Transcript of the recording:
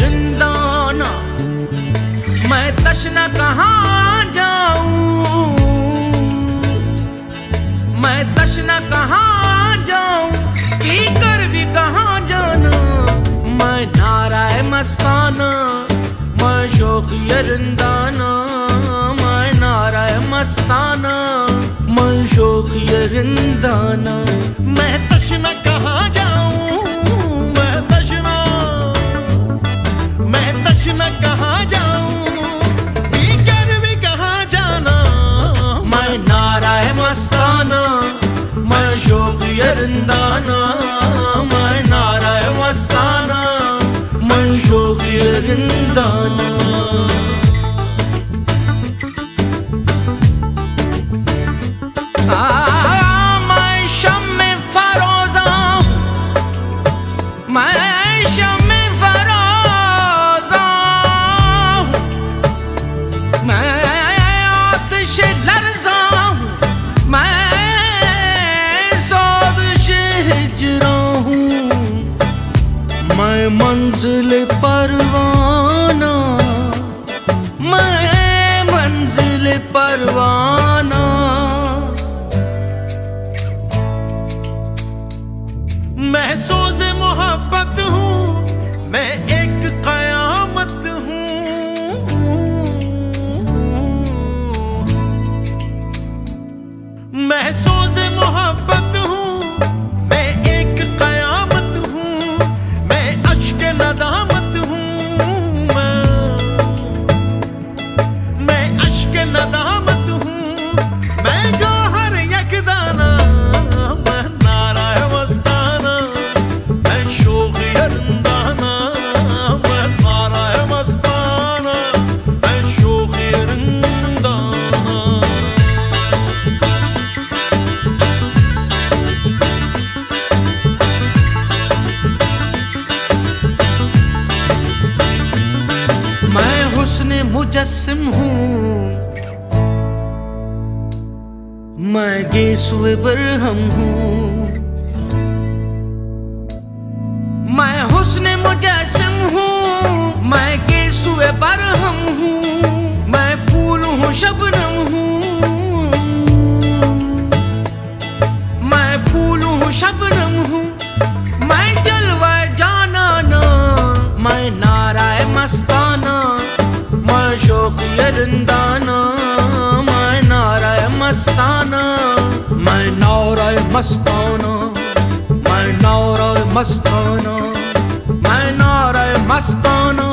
रिंदाना। मैं तशना कहाँ जाऊं, मैं तशना कहाँ जाऊं, पी कर भी कहाँ जाना। मैं नाराए मस्ताना, मैं शौक़ रिंदाना। मैं नाराए मस्ताना, मैं शौक़ रिंदाना। मैं तशना कहाँ जाऊं, मैं तशना कहाँ जाऊं, पीकर भी कहाँ जाना। मैं नाराए मस्ताना, मैं शौक़ रिंदाना। मैं नाराए मस्ताना, मैं शौक़ रिंदाना। मैं शम्मे फरोज़ा, मैं शम्मे फरोज़ा, मैं आतिश लर्ज़ा, मैं सोज़श हिजरा हूँ। मैं मंजिल परवाना, मैं मंजिल परवाना। मैं सोज़े मोहब्बत हूँ, मैं एक क़यामत हूँ। मैं सोज़े मोहब्बत हूँ, मैं एक क़यामत हूँ। मैं अश्क नदामत हूँ, मैं अश्क नदामत हूँ। मैं गौहर यकदाना, मैं नाराए मस्ताना, मैं शौक़ रिंदाना। मैं नाराए मस्ताना, मैं शौक़ रिंदाना। मैं हुस्न मुजस्सिम हूँ, मैं गेसुए बरहम हूँ। मैं हुस्न मुजस्सिम हूँ, मैं गेसुए बरहम हूँ। मैं फूल हूँ शबनम हूँ, मैं फूल हूँ शबनम हूँ। मैं जलवाए जानाना, मैं नाराए मस्ताना, मैं शौक़ रिंदाना। मैं नाराए मस्ताना, मैं नाराए मस्ताना, मैं नाराए मस्ताना, मैं नाराए मस्ताना।